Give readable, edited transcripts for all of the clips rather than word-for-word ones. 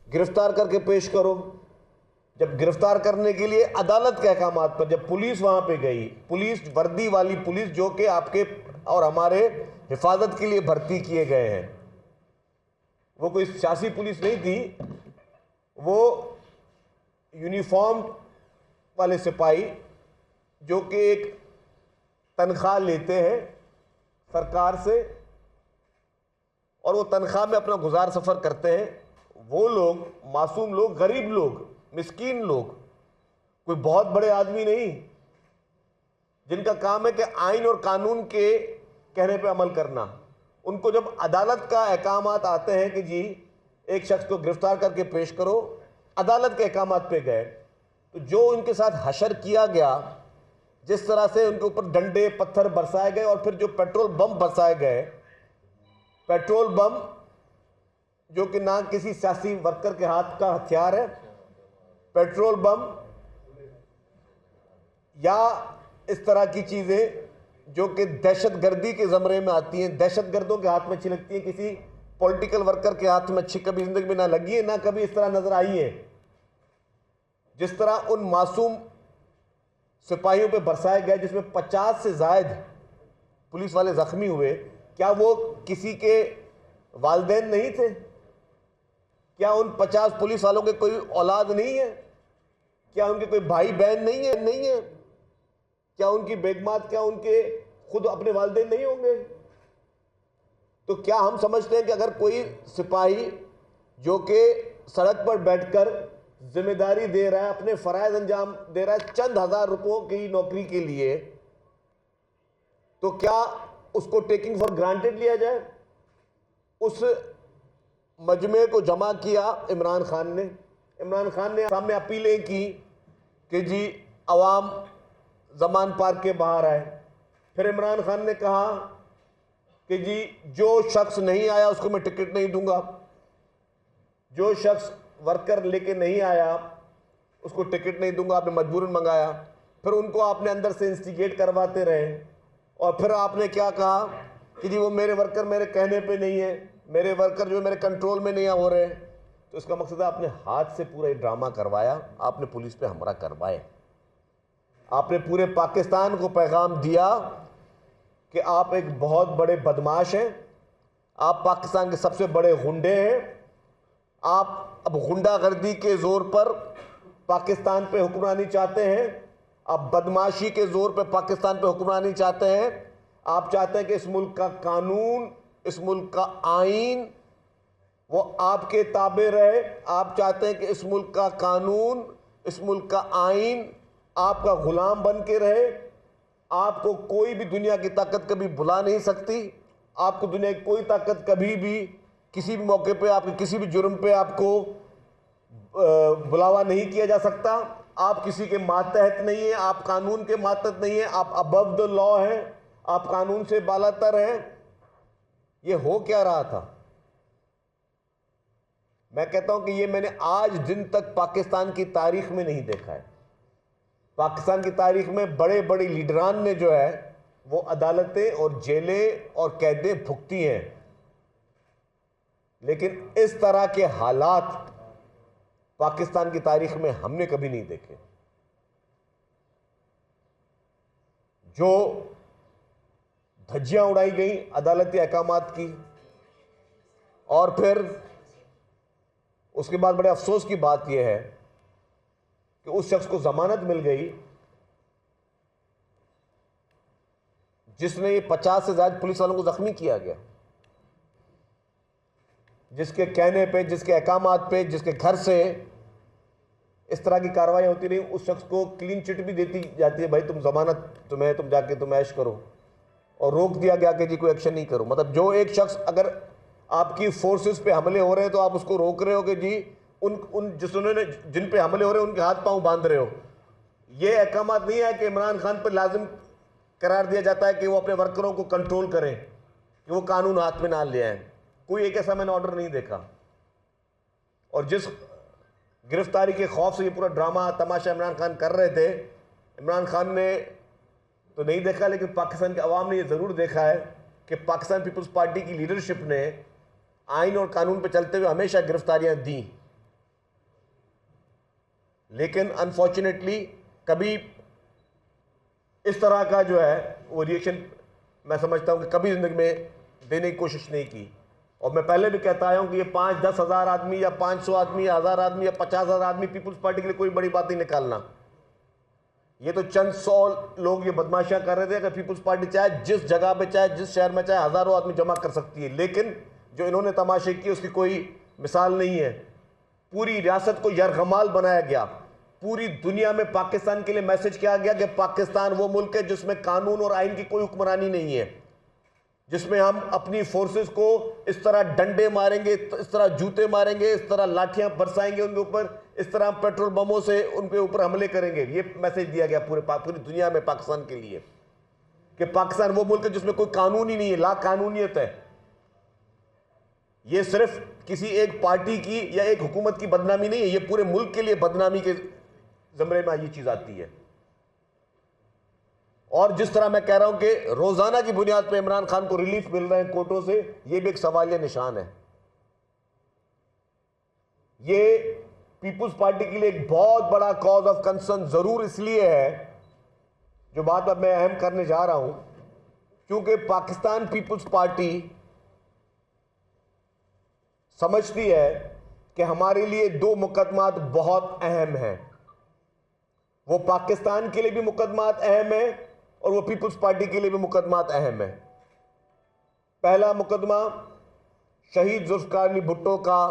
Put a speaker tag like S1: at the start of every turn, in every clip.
S1: गिरफ्तार करके पेश करो। जब गिरफ्तार करने के लिए अदालत के अहकामात पर जब पुलिस वहां पे गई, पुलिस वर्दी वाली पुलिस जो कि आपके और हमारे हिफाजत के लिए भर्ती किए गए हैं, वो कोई सियासी पुलिस नहीं थी, वो यूनिफॉर्म वाले सिपाही जो कि एक तनख्वाह लेते हैं सरकार से और वो तनख्वाह में अपना गुजार सफ़र करते हैं। वो लोग मासूम लोग, गरीब लोग, मिस्कीन लोग, कोई बहुत बड़े आदमी नहीं, जिनका काम है कि आइन और कानून के कहने पे अमल करना। उनको जब अदालत का अहकामात आते हैं कि जी एक शख्स को गिरफ्तार करके पेश करो, अदालत के अहकामात पे गए, तो जो उनके साथ हशर किया गया, जिस तरह से उनके ऊपर डंडे पत्थर बरसाए गए और फिर जो पेट्रोल बम बरसाए गए, पेट्रोल बम जो कि ना किसी सियासी वर्कर के हाथ का हथियार है, पेट्रोल बम या इस तरह की चीज़ें जो कि दहशतगर्दी के ज़मरे में आती हैं, दहशतगर्दों के हाथ में अच्छी लगती हैं, किसी पॉलिटिकल वर्कर के हाथ में अच्छी कभी ज़िंदगी में ना लगी है, ना कभी इस तरह नज़र आई है। जिस तरह उन मासूम सिपाहियों पे बरसाए गए, जिसमें 50 से ज़ायद पुलिस वाले ज़ख्मी हुए, क्या वो किसी के वालिदैन नहीं थे? क्या उन 50 पुलिस वालों के कोई औलाद नहीं है? क्या उनके कोई भाई बहन नहीं है? क्या उनकी बेगमात, क्या उनके खुद अपने वालिदैन नहीं होंगे? तो क्या हम समझते हैं कि अगर कोई सिपाही जो कि सड़क पर बैठकर जिम्मेदारी दे रहा है, अपने फराइज अंजाम दे रहा है चंद हजार रुपयों की नौकरी के लिए, तो क्या उसको टेकिंग फॉर ग्रांटेड लिया जाए? उस मजमे को जमा किया इमरान खान ने सामने अपीलें की कि जी अवाम जमान पार्क के बाहर आए। फिर इमरान खान ने कहा कि जी जो शख्स नहीं आया उसको मैं टिकट नहीं दूंगा, जो शख्स वर्कर लेके नहीं आया उसको टिकट नहीं दूंगा। आपने मजबूरन मंगाया, फिर उनको आपने अंदर से इंस्टिगेट करवाते रहे और फिर आपने क्या कहा कि जी वो मेरे वर्कर मेरे कहने पे नहीं है, मेरे वर्कर जो मेरे कंट्रोल में नहीं हो रहे। तो इसका मकसद है आपने हाथ से पूरा ड्रामा करवाया, आपने पुलिस पे हमला करवाया, आपने पूरे पाकिस्तान को पैगाम दिया कि आप एक बहुत बड़े बदमाश हैं, आप पाकिस्तान के सबसे बड़े गुंडे हैं, आप अब गुंडागर्दी के ज़ोर पर पाकिस्तान पे हुक्मरानी चाहते हैं, आप बदमाशी के ज़ोर पे पाकिस्तान पे हुक्मरानी चाहते हैं। आप चाहते हैं कि इस मुल्क का कानून, इस मुल्क का आइन वो आपके ताबे रहे। आप चाहते हैं कि इस मुल्क का कानून, इस मुल्क का आइन आपका गुलाम बन के रहे। आपको कोई भी दुनिया की ताकत कभी बुला नहीं सकती, आपको दुनिया की कोई ताकत कभी भी किसी भी मौके पे आपके किसी भी जुर्म पे आपको बुलावा नहीं किया जा सकता। आप किसी के मातहत नहीं है, आप कानून के मातहत नहीं है, आप अबव द लॉ हैं, आप कानून से बालातर हैं। ये हो क्या रहा था? मैं कहता हूं कि ये मैंने आज दिन तक पाकिस्तान की तारीख में नहीं देखा है। पाकिस्तान की तारीख में बड़े बड़े लीडरान ने जो है वो अदालतें और जेलें और कैदें भुगती हैं, लेकिन इस तरह के हालात पाकिस्तान की तारीख में हमने कभी नहीं देखे। जो धज्जियां उड़ाई गई अदालती अहकामात की, और फिर उसके बाद बड़े अफसोस की बात यह है कि उस शख्स को जमानत मिल गई जिसने 50 से ज्यादा पुलिस वालों को जख्मी किया गया, जिसके कहने पे, जिसके अहकामात पे, जिसके घर से इस तरह की कार्रवाई होती रही, उस शख्स को क्लीन चिट भी देती जाती है, भाई तुम जमानत, तुम जाके तुम ऐश करो, और रोक दिया गया कि जी कोई एक्शन नहीं करो। मतलब जो एक शख्स अगर आपकी फोर्सेस पे हमले हो रहे हैं तो आप उसको रोक रहे हो कि जी जिन पे हमले हो रहे हैं उनके हाथ पांव बांध रहे हो। ये अहकामात नहीं है कि इमरान खान पर लाजिम करार दिया जाता है कि वो अपने वर्करों को कंट्रोल करें, कि वो कानून हाथ में ना ले आए। कोई एक ऐसा मैंने ऑर्डर नहीं देखा। और जिस गिरफ्तारी के खौफ से ये पूरा ड्रामा तमाशा इमरान खान कर रहे थे, इमरान खान ने तो नहीं देखा, लेकिन पाकिस्तान के अवाम ने ये ज़रूर देखा है कि पाकिस्तान पीपल्स पार्टी की लीडरशिप ने आइन और कानून पर चलते हुए हमेशा गिरफ्तारियां दी। लेकिन अनफॉर्चुनेटली कभी इस तरह का जो है वो रिएक्शन मैं समझता हूं कि कभी जिंदगी में देने की कोशिश नहीं की। और मैं पहले भी कहता आया हूं कि ये 5-10 हज़ार आदमी या 500 आदमी या 1000 आदमी या 50,000 आदमी पीपुल्स पार्टी के लिए कोई बड़ी बात नहीं निकालना। ये तो चंद 100 लोग ये बदमाशियां कर रहे थे। अगर पीपुल्स पार्टी चाहे जिस जगह पे चाहे जिस शहर में चाहे हजारों आदमी जमा कर सकती है, लेकिन जो इन्होंने तमाशे किए उसकी कोई मिसाल नहीं है। पूरी रियासत को यरगमाल बनाया गया। पूरी दुनिया में पाकिस्तान के लिए मैसेज किया गया कि पाकिस्तान वो मुल्क है जिसमें कानून और आइन की कोई हुक्मरानी नहीं है, जिसमें हम अपनी फोर्सेस को इस तरह डंडे मारेंगे, इस तरह जूते मारेंगे, इस तरह लाठियां बरसाएंगे उनके ऊपर, इस तरह पेट्रोल बमों से उनके ऊपर हमले करेंगे। ये मैसेज दिया गया पूरी दुनिया में पाकिस्तान के लिए कि पाकिस्तान वो मुल्क है जिसमें कोई कानून ही नहीं है, ला कानूनियत है। ये सिर्फ किसी एक पार्टी की या एक हुकूमत की बदनामी नहीं है, ये पूरे मुल्क के लिए बदनामी के ज़मरे में ये चीज आती है। और जिस तरह मैं कह रहा हूं कि रोजाना की बुनियाद पर इमरान खान को रिलीफ मिल रहे हैं कोर्टों से, यह भी एक सवालिया निशान है। ये पीपुल्स पार्टी के लिए एक बहुत बड़ा कॉज ऑफ कंसर्न जरूर इसलिए है, जो बात अब मैं अहम करने जा रहा हूं, क्योंकि पाकिस्तान पीपुल्स पार्टी समझती है कि हमारे लिए दो मुकदमात बहुत अहम हैं। वो पाकिस्तान के लिए भी मुकदमात अहम है और वो पीपुल्स पार्टी के लिए भी मुकदमात अहम है। पहला मुकदमा शहीद जुल्फकार अली भुट्टो का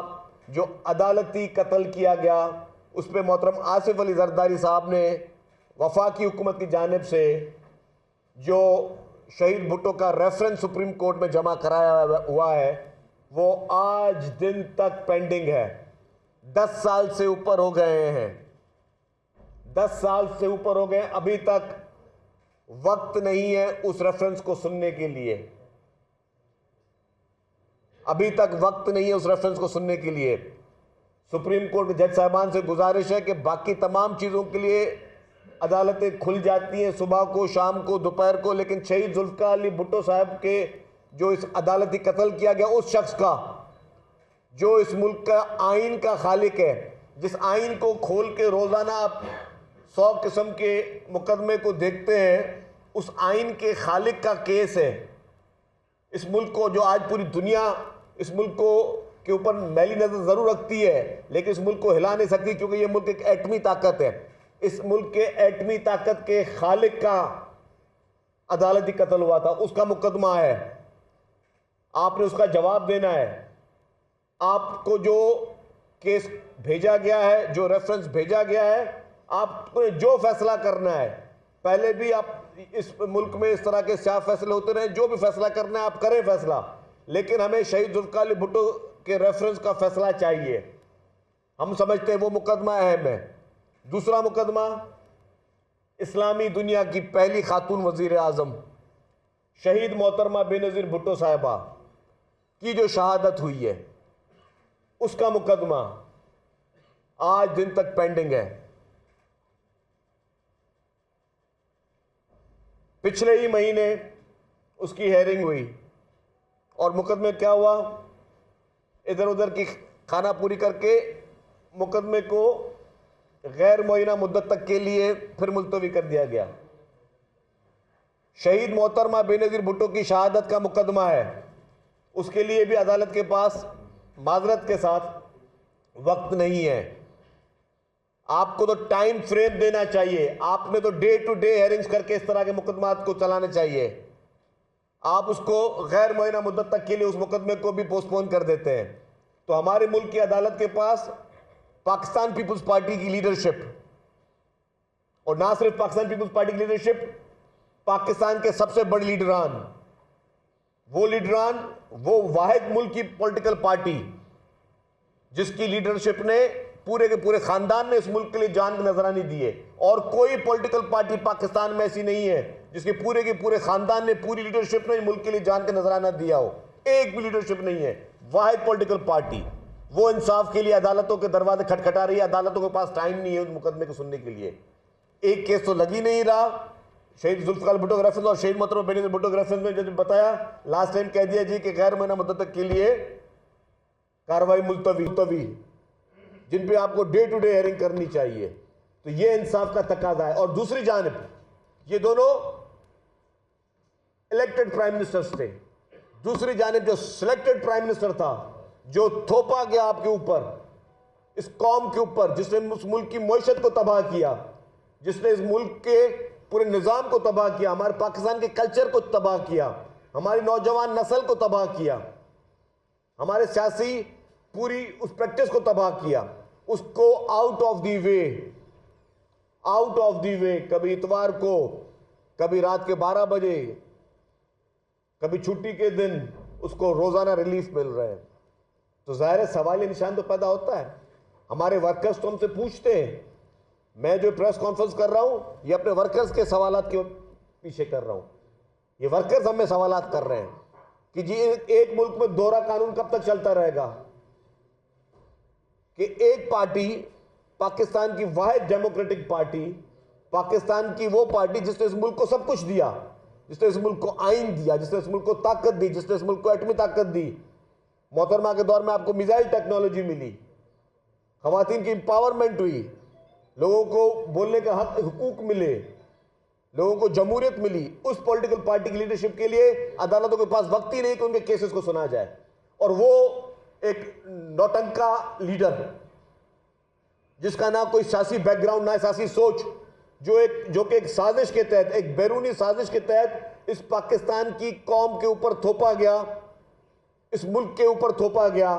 S1: जो अदालती कत्ल किया गया, उस पर मोहतरम आसिफ अली जरदारी साहब ने वफाकी हुकूमत की जानिब से जो शहीद भुट्टो का रेफरेंस सुप्रीम कोर्ट में जमा कराया हुआ है, वो आज दिन तक पेंडिंग है। 10 साल से ऊपर हो गए हैं, 10 साल से ऊपर हो गए, अभी तक वक्त नहीं है उस रेफरेंस को सुनने के लिए। अभी तक वक्त नहीं है उस रेफरेंस को सुनने के लिए। सुप्रीम कोर्ट के जज साहबान से गुजारिश है कि बाकी तमाम चीज़ों के लिए अदालतें खुल जाती हैं, सुबह को, शाम को, दोपहर को, लेकिन शहीद जुल्फकार अली भुट्टो साहब के जो इस अदालती कत्ल किया गया, उस शख्स का जो इस मुल्क का आइन का खालिक है, जिस आइन को खोल के रोज़ाना आप 100 किस्म के मुकदमे को देखते हैं, उस आइन के खालिक का केस है। इस मुल्क को, जो आज पूरी दुनिया इस मुल्क को के ऊपर मैली नजर जरूर रखती है, लेकिन इस मुल्क को हिला नहीं सकती, क्योंकि ये मुल्क एक एटमी ताकत है। इस मुल्क के एटमी ताकत के खालिक का अदालती कत्ल हुआ था, उसका मुकदमा है। आपने उसका जवाब देना है। आपको जो केस भेजा गया है, जो रेफरेंस भेजा गया है, आपको जो फैसला करना है, पहले भी आप इस मुल्क में इस तरह के स्याह फैसले होते रहे, जो भी फैसला करना है आप करें फैसला, लेकिन हमें शहीद जुल्फकार अली भुट्टो के रेफरेंस का फैसला चाहिए। हम समझते हैं वो मुकदमा अहम है। दूसरा मुकदमा, इस्लामी दुनिया की पहली खातून वजीर आजम शहीद मोहतरमा बेनज़ीर भुट्टो साहिबा की जो शहादत हुई है, उसका मुकदमा आज दिन तक पेंडिंग है। पिछले ही महीने उसकी हेयरिंग हुई और मुकदमे क्या हुआ, इधर उधर की खाना पूरी करके मुकदमे को गैर मुअय्यना मुद्दत तक के लिए फिर मुलतवी कर दिया गया। शहीद मोहतरमा बेनज़ीर भुट्टो की शहादत का मुकदमा है, उसके लिए भी अदालत के पास माजरत के साथ वक्त नहीं है। आपको तो टाइम फ्रेम देना चाहिए। आपने तो डे टू डे हेयरिंग्स करके इस तरह के मुकदमात को चलाने चाहिए। आप उसको गैर मुअय्यना मुद्दत तक के लिए उस मुकदमे को भी पोस्टपोन कर देते हैं। तो हमारे मुल्क की अदालत के पास पाकिस्तान पीपुल्स पार्टी की लीडरशिप, और ना सिर्फ पाकिस्तान पीपुल्स पार्टी की लीडरशिप, पाकिस्तान के सबसे बड़े लीडरान, वो वाहिद मुल्क की पॉलिटिकल पार्टी जिसकी लीडरशिप ने पूरे के पूरे खानदान ने इस मुल्क के लिए जान की नजरानी दी है। और कोई पॉलिटिकल पार्टी पाकिस्तान में ऐसी नहीं है जिसके पूरे के पूरे खानदान ने, पूरी लीडरशिप ने मुल्क के लिए जान का नजराना दिया हो। एक भी लीडरशिप नहीं है। वाहिद पॉलिटिकल पार्टी, वो इंसाफ के लिए अदालतों के दरवाजे खटखटा रही है। अदालतों के पास टाइम नहीं है उस मुकदमे को सुनने के लिए। एक केस तो लग ही नहीं रहा। शहीद जुल्फकार अली भुट्टो के रेफरेंस और शहीद मोहतरमा बेनज़ीर भुट्टो के रेफरेंस में जैसे बताया, लास्ट टाइम कह दिया जी कि गैर मुअय्यना मुद्दत तक के लिए कार्रवाई मुलतवी, जिन पे आपको डे टू डे हेयरिंग करनी चाहिए। तो ये इंसाफ का तकाजा है। और दूसरी जानिब ये दोनों इलेक्टेड प्राइम मिनिस्टर्स थे, दूसरी जानिब जो सिलेक्टेड प्राइम मिनिस्टर था, जो थोपा गया आपके ऊपर, इस कौम के ऊपर, जिसने उस मुल्क की मईशत को तबाह किया, जिसने इस मुल्क के पूरे निज़ाम को तबाह किया, हमारे पाकिस्तान के कल्चर को तबाह किया, हमारी नौजवान नस्ल को तबाह किया, हमारे सियासी पूरी उस प्रैक्टिस को तबाह किया, उसको आउट ऑफ द वे, कभी इतवार को, कभी रात के 12 बजे, कभी छुट्टी के दिन उसको रोजाना रिलीफ मिल रहा है। तो जाहिर है सवाल निशान तो पैदा होता है। हमारे वर्कर्स तो हमसे पूछते हैं, मैं जो प्रेस कॉन्फ्रेंस कर रहा हूं ये अपने वर्कर्स के सवालात के पीछे कर रहा हूं। ये वर्कर्स हमें सवालात कर रहे हैं कि जी एक मुल्क में दोहरा कानून कब तक चलता रहेगा, कि एक पार्टी, पाकिस्तान की वाहिद डेमोक्रेटिक पार्टी, पाकिस्तान की वो पार्टी जिसने इस मुल्क को सब कुछ दिया, जिसने इस मुल्क को आइन दिया, जिसने इस मुल्क को ताकत दी, जिसने इस मुल्क को एटमी ताकत दी। मोहतरमा के दौर में आपको मिसाइल टेक्नोलॉजी मिली, खवातीन की एम्पावरमेंट हुई, लोगों को बोलने का हक हुकूक मिले, लोगों को जमहूरियत मिली। उस पॉलिटिकल पार्टी की लीडरशिप के लिए अदालतों के पास वक्त ही नहीं कि उनके केसेस को सुना जाए। और वो एक नौटंका लीडर जिसका ना कोई सियासी बैकग्राउंड, ना सियासी सोच, जो कि एक साजिश के तहत, एक बैरूनी साजिश के तहत इस पाकिस्तान की कौम के ऊपर थोपा गया, इस मुल्क के ऊपर थोपा गया,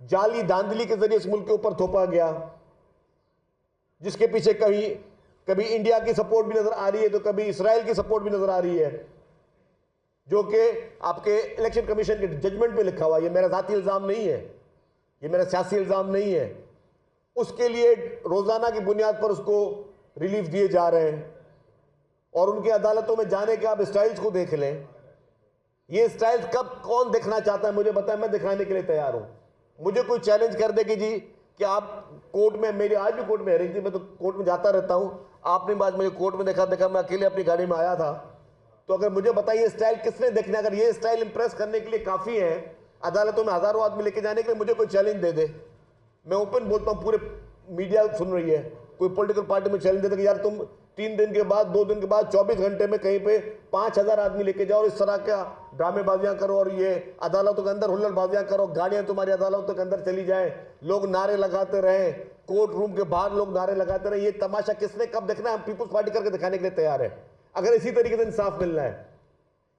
S1: जाली धांधली के जरिए इस मुल्क के ऊपर थोपा गया, जिसके पीछे कभी इंडिया की सपोर्ट भी नजर आ रही है तो कभी इसराइल की सपोर्ट भी नजर आ रही है, जो कि आपके इलेक्शन कमीशन के जजमेंट में लिखा हुआ। ये मेरा जाती इल्जाम नहीं है, ये मेरा सियासी इल्जाम नहीं है। उसके लिए रोजाना की बुनियाद पर उसको रिलीफ दिए जा रहे हैं। और उनकी अदालतों में जाने के आप स्टाइल्स को देख लें। ये स्टाइल्स कब कौन देखना चाहता है मुझे बताएं, मैं दिखाने के लिए तैयार हूं। मुझे कोई चैलेंज कर दे कि जी कि आप कोर्ट में, मेरी आज भी कोर्ट में हेयरिंग थी, मैं तो कोर्ट में जाता रहता हूं, आपने बात मुझे कोर्ट में देखा मैं अकेले अपनी गाड़ी में आया था, तो अगर मुझे बताइए स्टाइल किसने देखना। अगर ये स्टाइल इंप्रेस करने के लिए काफी है अदालतों में हजारों आदमी लेके जाने के लिए, मुझे कोई चैलेंज दे दे। मैं ओपन बोलता हूं, पूरे मीडिया सुन रही है, कोई पॉलिटिकल पार्टी में चैलेंज देता कि यार तुम 3 दिन के बाद, 2 दिन के बाद, 24 घंटे में कहीं पे 5000 आदमी लेके जाओ और इस तरह का ड्रामेबाजियां करो और ये अदालतों के अंदर हुल्लड़बाजियां करो, गाड़ियां तुम्हारी अदालतों के अंदर चली जाए, लोग नारे लगाते रहे, कोर्ट रूम के बाहर लोग नारे लगाते रहे। ये तमाशा किसने कब देखना है? हम पीपुल्स पार्टी करके दिखाने के लिए तैयार है, अगर इसी तरीके से इंसाफ मिलना है।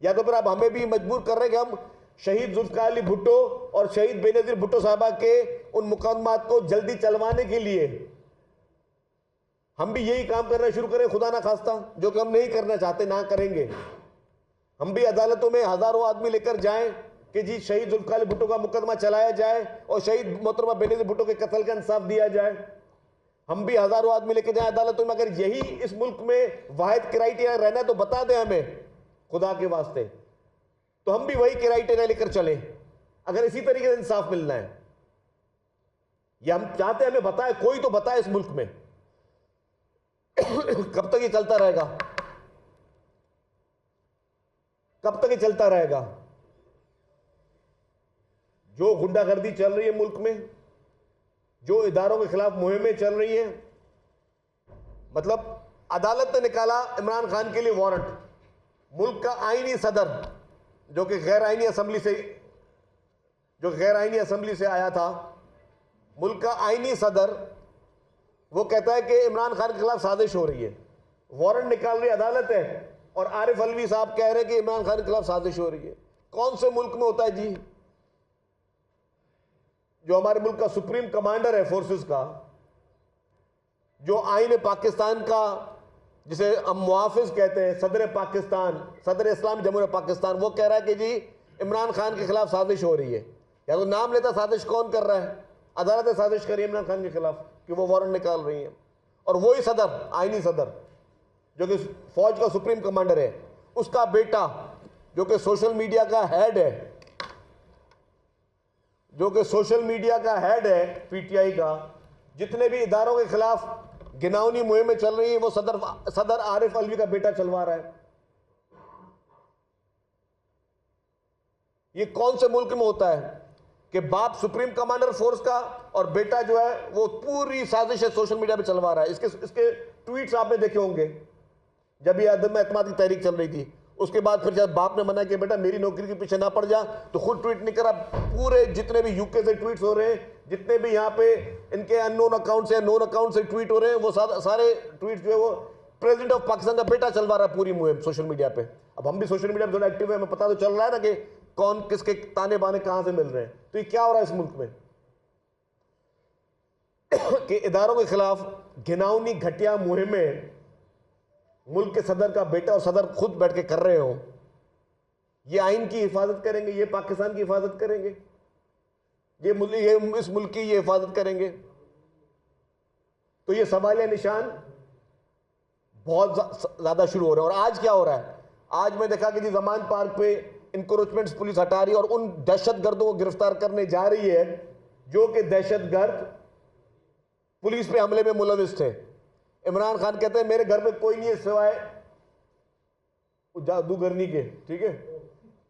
S1: या तो फिर आप हमें भी मजबूर कर रहे हैं कि हम शहीद जुल्फकार अली भुट्टो और शहीद बेनजीर भुट्टो साहबा के उन मुकदमात को जल्दी चलवाने के लिए हम भी यही काम करना शुरू करें, खुदा ना खास्ता, जो कि हम नहीं करना चाहते, ना करेंगे। हम भी अदालतों में हजारों आदमी लेकर जाएं कि जी शहीद जुल्फकार अली भुट्टो का मुकदमा चलाया जाए और शहीद मोहतरमा बेनजीर भुट्टो के कत्ल का इंसाफ दिया जाए। हम भी हजारों आदमी लेकर जाएं अदालतों में। अगर यही इस मुल्क में वाहिद क्राइटेरिया रहना है तो बता दें हमें, खुदा के वास्ते, तो हम भी वही क्राइटेरिया लेकर चले, अगर इसी तरीके से इंसाफ मिलना है। या हम चाहते हैं हमें बताए, कोई तो बताए इस मुल्क में कब तक ये चलता रहेगा? कब तक ये चलता रहेगा? जो गुंडागर्दी चल रही है मुल्क में, जो इदारों के खिलाफ मुहिमें चल रही हैं, मतलब अदालत ने निकाला इमरान खान के लिए वारंट, मुल्क का आईनी सदर जो कि गैर आईनी असेंबली से आया था, मुल्क का आईनी सदर, वो कहता है कि इमरान खान के खिलाफ साजिश हो रही है, वारंट निकाल रही अदालत है, और आरिफ अलवी साहब कह रहे हैं कि इमरान खान के खिलाफ साजिश हो रही है। कौन से मुल्क में होता है जी? जो हमारे मुल्क का सुप्रीम कमांडर है फोर्सेस का, जो आईन पाकिस्तान का, जिसे हम मुहाफिज कहते हैं, सदर पाकिस्तान, सदर इस्लामी जमहूरियत पाकिस्तान, वो कह रहा है कि जी इमरान खान के खिलाफ साजिश हो रही है। या तो नाम लेता, साजिश कौन कर रहा है? अदालत ने साजिश करी इमरान खान के खिलाफ कि वो वारंट निकाल रही है। और वही सदर, आईनी सदर, जो कि फौज का सुप्रीम कमांडर है, उसका बेटा जो कि सोशल मीडिया का हेड है, पीटीआई का, जितने भी इदारों के खिलाफ गिनावनी मुहिमें चल रही है, वो सदर आरिफ अलवी का बेटा चलवा रहा है। ये कौन से मुल्क में होता है? कि बाप सुप्रीम कमांडर फोर्स का और बेटा जो है वो पूरी साजिश है सोशल मीडिया पे चलवा रहा है। इसके ट्वीट्स आपने देखे होंगे जब ये अदम एतमाद की तहरीक चल रही थी। उसके बाद फिर जब बाप ने मना किया बेटा मेरी नौकरी के पीछे ना पड़ जा, तो खुद ट्वीट नहीं करा। पूरे जितने भी यूके से ट्वीट्स हो रहे हैं, जितने भी यहाँ पे इनके अननोन अकाउंट से नोन अकाउंट से ट्वीट हो रहे हैं, वो सारे ट्वीट जो है वो प्रेसिडेंट ऑफ पाकिस्तान का बेटा चलवा रहा है पूरी मुहिम सोशल मीडिया पे। अब हम भी सोशल मीडिया पे थोड़ा एक्टिव है, हमें पता तो चल रहा है ना कि कौन किसके ताने बाने कहां से मिल रहे हैं। तो ये क्या हो रहा है इस मुल्क में कि इदारों के खिलाफ घिनौनी घटिया मुहिमें मुल्क के सदर का बेटा और सदर खुद बैठ के कर रहे हो। ये आइन की हिफाजत करेंगे, ये पाकिस्तान की हिफाजत करेंगे, ये इस मुल्क की ये हिफाजत करेंगे। तो ये सवालिया निशान बहुत ज्यादा शुरू हो रहे हैं। और आज क्या हो रहा है, आज मैं देखा कि जी जमान पार्क पे इंक्रोचमेंट्स पुलिस हटा रही है और उन दहशतगर्दों को गिरफ्तार करने जा रही है जो कि दहशतगर्द पुलिस पे हमले में मुलविस थे। इमरान खान कहते हैं मेरे घर में कोई नहीं है सिवाय जादूगरनी के, ठीक है।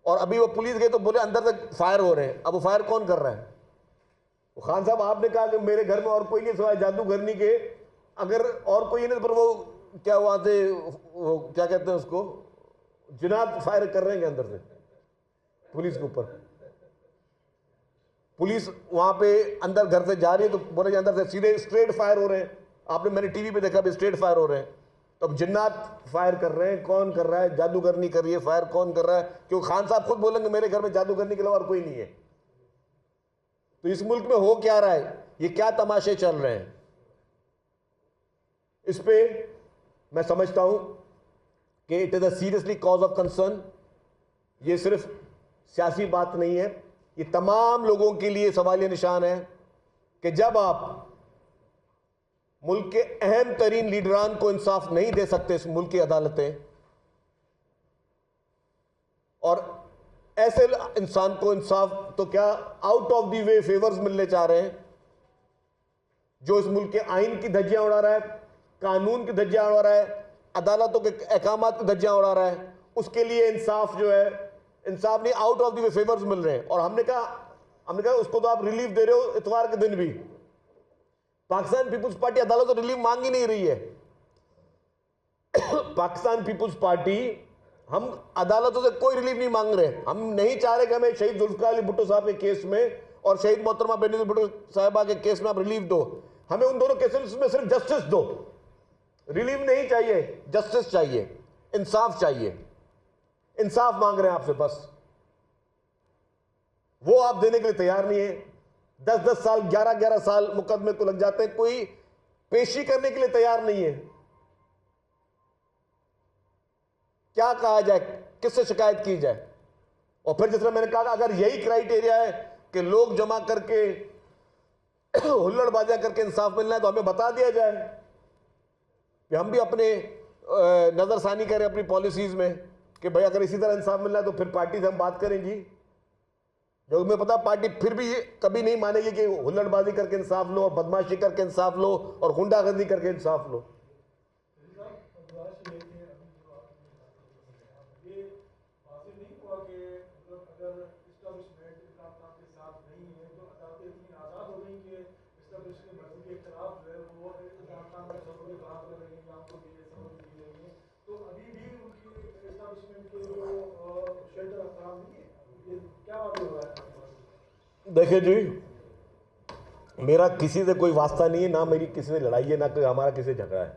S1: और अभी वो पुलिस गए तो बोले अंदर से फायर हो रहे हैं। अब वो फायर कौन कर रहा है? खान साहब आपने कहा कि मेरे घर में और कोई नहीं सिवाय जादूगरनी के, अगर और कोई नहीं पर वो क्या वहां से वो क्या कहते हैं उसको, जिनात फायर कर रहे हैं अंदर से पुलिस के ऊपर। पुलिस वहां पे अंदर घर से जा रही है तो बोले अंदर से सीधे स्ट्रेट फायर हो रहे हैं। आपने मैंने टीवी पे देखा भी स्ट्रेट फायर हो रहे हैं। तो अब जिन्नात फायर कर रहे हैं, कौन कर रहा है? जादूगरनी कर रही है, फायर कौन कर रहा है? क्योंकि खान साहब खुद बोलेंगे मेरे घर में जादूगरनी के अलावा और कोई नहीं है। तो इस मुल्क में हो क्या रहा है, ये क्या तमाशे चल रहे हैं, इस पे मैं समझता हूं कि it is a seriously cause of concern. ये सिर्फ सियासी बात नहीं है, ये तमाम लोगों के लिए सवालिया निशान है कि जब आप मुल्क के अहम तरीन लीडरान को इंसाफ नहीं दे सकते इस मुल्क की अदालतें, और ऐसे इंसान को इंसाफ तो क्या out of the way favours मिलने चाह रहे हैं, जो इस मुल्क के आइन की धज्जियां उड़ा रहा है, कानून की धज्जियां उड़ा रहा है, अदालतों के अहकामात की धज्जियां उड़ा रहा है, उसके लिए इंसाफ जो है, इंसाफ नहीं out of the way favours मिल रहे हैं। और हमने कहा उसको तो आप रिलीफ दे रहे हो इतवार के दिन भी। पाकिस्तान पीपुल्स पार्टी अदालत तो रिलीफ मांग ही नहीं रही है। पाकिस्तान पीपुल्स पार्टी हम अदालतों से कोई रिलीफ नहीं मांग रहे। हम नहीं चाह रहे कि हमें शहीद जुल्फिकार अली भुट्टो साहब के केस में और शहीद मोहतरमा बेनजीर भुट्टो साहिबा के केस में आप रिलीफ दो। हमें उन दोनों केसेस में सिर्फ जस्टिस दो, रिलीफ नहीं चाहिए, जस्टिस चाहिए, इंसाफ चाहिए। इंसाफ मांग रहे हैं आपसे बस, वो आप देने के लिए तैयार नहीं है। 10-10 साल 11-11 साल मुकदमे को लग जाते हैं, कोई पेशी करने के लिए तैयार नहीं है। क्या कहा जाए, किससे शिकायत की जाए? और फिर जिस तरह मैंने कहा अगर यही क्राइटेरिया है कि लोग जमा करके हुल्लड़बाजियां करके इंसाफ मिलना है तो हमें बता दिया जाए कि हम भी अपने नजरसानी करें अपनी पॉलिसीज में कि भाई अगर इसी तरह इंसाफ मिलना है तो फिर पार्टी से हम बात करेंगी। जो मैं पता पार्टी फिर भी कभी नहीं मानेगी कि हुल्लड़बाजी करके इंसाफ लो, और बदमाशी करके इंसाफ लो, और गुंडागर्दी करके इंसाफ लो। देखिए जी, मेरा किसी से कोई वास्ता नहीं है, ना मेरी किसी से लड़ाई है, ना कोई हमारा किसी से झगड़ा है।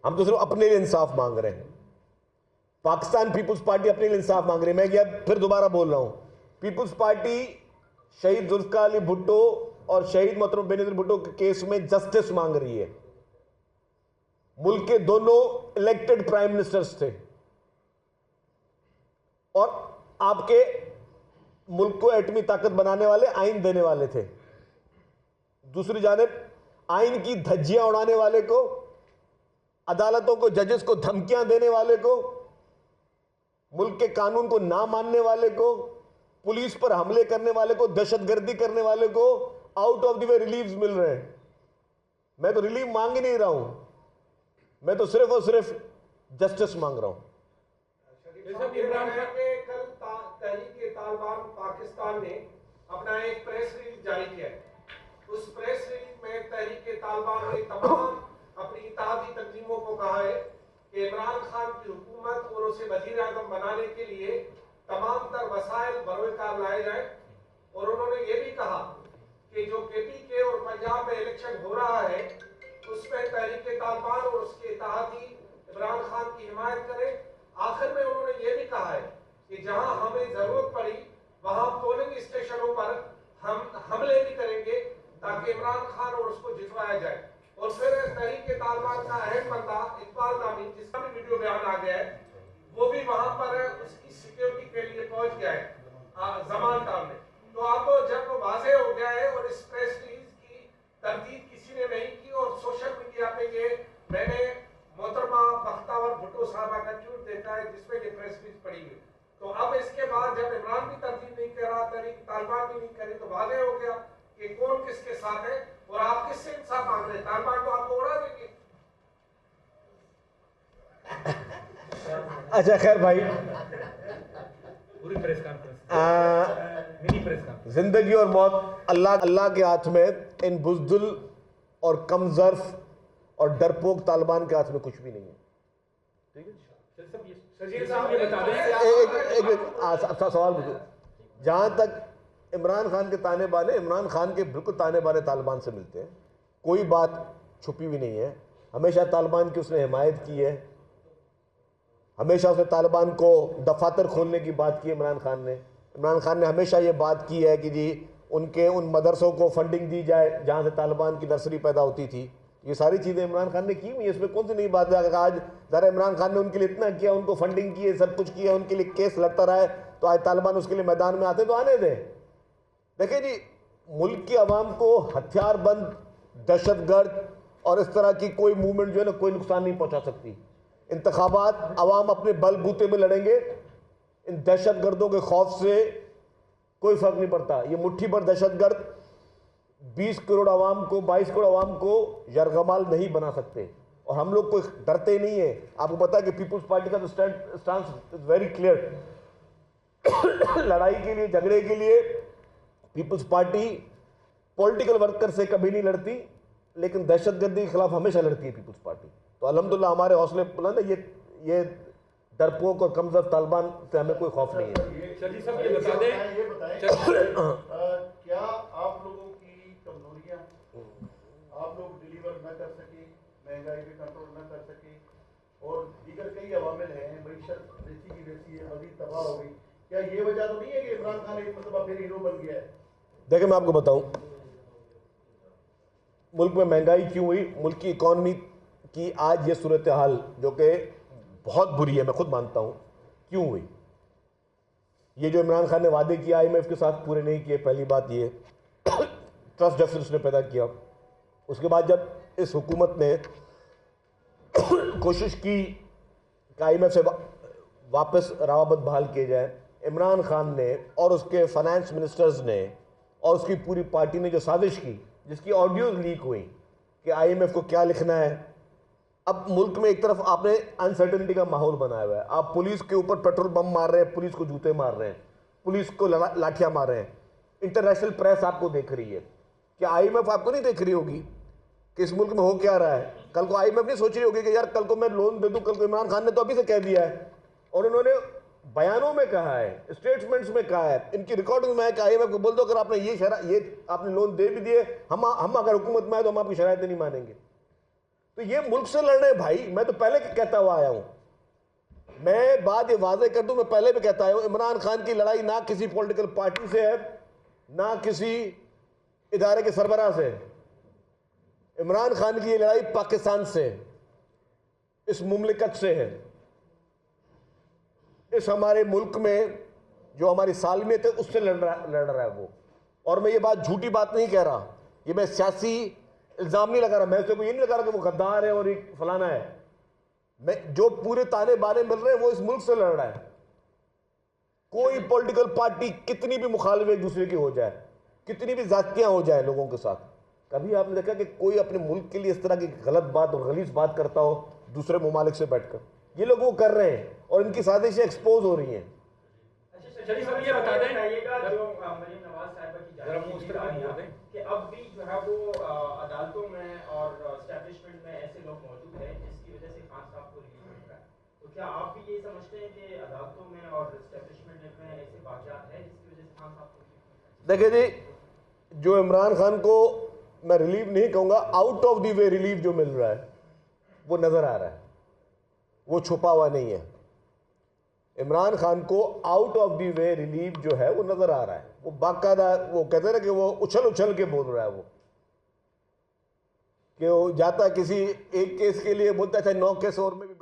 S1: हम तो सिर्फ अपने लिए इंसाफ मांग रहे हैं। पाकिस्तान पीपुल्स पार्टी अपने लिए इंसाफ मांग रही है। मैं क्या फिर दोबारा बोल रहा हूं, पीपुल्स पार्टी शहीद जुल्फिकार अली भुट्टो और शहीद मोहतरमा बेनजीर भुट्टो के केस में जस्टिस मांग रही है। मुल्क के दोनों इलेक्टेड प्राइम मिनिस्टर्स थे और आपके मुल्क को एटमी ताकत बनाने वाले, आइन देने वाले थे। दूसरी जानिब आइन की धज्जियां उड़ाने वाले को, अदालतों को, जजेस को धमकियां देने वाले को, मुल्क के कानून को ना मानने वाले को, पुलिस पर हमले करने वाले को, दहशतगर्दी करने वाले को out of the way relief मिल रहे हैं। मैं तो रिलीफ मांग ही नहीं रहा हूं, मैं तो सिर्फ और सिर्फ जस्टिस मांग रहा हूं।
S2: कल तहरीक तालिबान पाकिस्तान ने अपना एक प्रेस रिलीज जारी किया है। उस प्रेस रिलीज में तहरीक-ए-तालिबान ने तमाम अपनी इत्तेहादी तंजीमों को कहा है कि इमरान खान की हुकूमत और उसे वजीर आज़म बनाने के लिए तमाम तर वसाइल बरोकार लाए जाए। और उन्होंने ये भी कहा कि जो KPK और पंजाब में इलेक्शन हो रहा है उसमें तहरीक-ए-तालिबान और उसके इत्तेहादी इमरान खान की हिमायत करें। आखिर में उन्होंने ये भी कहा है कि जहां हमें जरूरत पड़ी वहां पोलिंग स्टेशनों पर हम हमले भी करेंगे ताकि इमरान खान और उसको जितवाया जाए। और फिर तहरीक-ए-तालिबान का अहम बंदा इकबाल नामी, जिसका भी वीडियो बयान आ गया है, वो भी वहां पर उसकी सिक्योरिटी के लिए पहुंच गया है जमानत में। तो अब जब वाजे हो गया है और इस प्रेस रिलीज की तरदीद किसी ने नहीं की और सोशल मीडिया पे ये मैंने मोहतरमा बख्तावर भुट्टो साहबा का ट्वीट देखा है जिसमें ये प्रेस रिलीज पड़ी हुई। तो अब इसके बाद जब इमरान भी तरदीद नहीं कर रहा, तालिबान भी नहीं करी, तो वाजे हो गया कि कौन किसके साथ है और आप किससे इंसाफ मांग रहे हैं। तालिबान तो आपको उड़ा देंगे।
S1: अच्छा खैर भाई,
S3: पूरी press conference, mini press conference,
S1: जिंदगी और मौत अल्लाह के हाथ में। इन बुज़दिल और कमजर्फ और डरपोक तालिबान के हाथ में कुछ भी नहीं है। ठीक है,
S3: शजील साहब ये बता दें,
S1: एक सवाल पूछो। जहां तक इमरान खान के ताने बाने, इमरान खान के बिल्कुल ताने बाने तालिबान से मिलते हैं, कोई बात छुपी हुई नहीं है। हमेशा तालिबान की उसने हिमायत की है, हमेशा उसने तालिबान को दफातर खोलने की बात की। इमरान खान ने हमेशा ये बात की है कि जी उनके उन मदरसों को फंडिंग दी जाए जहाँ से तालिबान की नर्सरी पैदा होती थी। ये सारी चीज़ें इमरान खान ने की हुई है, इसमें कौन सी नई बात है। आज ज़रा इमरान खान ने उनके लिए इतना किया, उनको फंडिंग की है, सब कुछ किया, उनके लिए केस लड़ता रहा है, तो आज तालिबान उसके लिए मैदान में आते तो आने दें। देखिए जी, मुल्क की आवाम को हथियारबंद, दहशतगर्द और इस तरह की कोई मूवमेंट जो है ना, कोई नुकसान नहीं पहुंचा सकती। इंतखाबात आवाम अपने बलबूते में लड़ेंगे, इन दहशतगर्दों के खौफ से कोई फर्क नहीं पड़ता। ये मुट्ठी भर दहशतगर्द 20 करोड़ आवाम को, 22 करोड़ आवाम को यरगमाल नहीं बना सकते। और हम लोग कोई डरते नहीं है। आपको पता है कि पीपुल्स पार्टी का तो स्टांस इज वेरी क्लियर। लड़ाई के लिए, झगड़े के लिए पीपुल्स पार्टी पॉलिटिकल वर्कर से कभी नहीं लड़ती, लेकिन दहशतगर्दी के खिलाफ हमेशा लड़ती है पीपुल्स पार्टी। तो अल्हम्दुलिल्लाह हमारे हौसले बुलंद है। ये डरपोक और कमजोर तालिबान से हमें कोई खौफ नहीं है।
S3: शजील साहब ये बता दें,
S4: क्या आप लोगों की कमजोरियां आप लोग डिलीवर न कर सके, महंगाई पे कंट्रोल न कर सके और दीगर कई अवामिल हैं, मईशत जैसी की वैसी है, मजीद तबाह हो गई, क्या ये वजह तो नहीं है कि इमरान खान एक मतलब फिर हीरो बन गया है?
S1: देखिए, मैं आपको बताऊं, मुल्क में महंगाई क्यों हुई, मुल्क की इकॉनमी की आज ये सूरत हाल जो कि बहुत बुरी है, मैं खुद मानता हूं, क्यों हुई। ये जो इमरान खान ने वादे किए IMF के साथ पूरे नहीं किए, पहली बात ये ट्रस्ट डेफिसिट उसने पैदा किया। उसके बाद जब इस हुकूमत ने कोशिश की कि IMF से वापस रवाबत बहाल किए जाए, इमरान खान ने और उसके फाइनेंस मिनिस्टर्स ने और उसकी पूरी पार्टी ने जो साजिश की, जिसकी ऑडियोज लीक हुई कि IMF को क्या लिखना है। अब मुल्क में एक तरफ आपने अनसर्टेनिटी का माहौल बनाया हुआ है, आप पुलिस के ऊपर पेट्रोल बम मार रहे हैं, पुलिस को जूते मार रहे हैं, पुलिस को लाठियां मार रहे हैं। इंटरनेशनल प्रेस आपको देख रही है, क्या IMF आपको नहीं देख रही होगी कि इस मुल्क में हो क्या रहा है? कल को IMF नहीं सोच रही होगी कि यार कल को मैं लोन दे दूं। कल को इमरान खान ने तो अभी से कह दिया है और उन्होंने बयानों में कहा है, स्टेटमेंट्स में कहा है, इनकी रिकॉर्डिंग में है कि IMF को बोल दो अगर आपने ये आपने लोन दे भी दिए, हम अगर हुकूमत में आए तो हम आपकी शरायतें नहीं मानेंगे। तो ये मुल्क से लड़ने भाई, मैं तो पहले कहता हुआ आया हूं, मैं बात ये वाजे कर दूं, मैं पहले भी कहता आया हूं, इमरान खान की लड़ाई ना किसी पॉलिटिकल पार्टी से है, ना किसी इदारे के सरबराह से। इमरान खान की ये लड़ाई पाकिस्तान से, इस मुमलिकत से है, इस हमारे मुल्क में जो हमारी सालमियत है उससे लड़ रहा है वो। और मैं ये बात झूठी बात नहीं कह रहा, ये मैं सियासी इल्ज़ाम नहीं लगा रहा, मैं उसको ये नहीं लगा रहा कि वो गद्दार है और एक फलाना है। मैं जो पूरे ताने बाने मिल रहे हैं वो इस मुल्क से लड़ रहा है। कोई पॉलिटिकल पार्टी कितनी भी मुखालिफ एक दूसरे की हो जाए, कितनी भी जातियां हो जाए लोगों के साथ, कभी आपने देखा कि कोई अपने मुल्क के लिए इस तरह की गलत बात और गलीज बात करता हो दूसरे ममालिक से बैठकर? ये लोग वो कर रहे हैं और इनकी साजिशें एक्सपोज हो रही हैं।
S3: शरीफ साहब ये बता दें,
S2: जो मरीम नवाज साहिबा
S3: जरा मुंह उस तरफ बोल दें
S5: कि अब भी जो है वो अदालतों में और एस्टैब्लिशमेंट में ऐसे लोग मौजूद हैं जिसकी वजह से खान साहब को रिलीज मिल रहा है। तो क्या आप भी ये समझते हैं कि अदालतों में और एस्टैब्लिशमेंट में ऐसे वाक़यात हैं जिसकी वजह से खान साहब को रिलीज मिल रहा है?
S1: देखिए जी, जो इमरान खान को मैं रिलीव नहीं कहूँगा, out of the way relieve जो मिल रहा है वो नज़र आ रहा है, वो छुपा हुआ नहीं है। इमरान खान को out of the way relieve जो है वो नज़र आ रहा है। वो बाकायदा वो कहते हैं ना कि वो उछल उछल के बोल रहा है, वो कि वो जाता किसी एक केस के लिए बोलता था 9 केस और में भी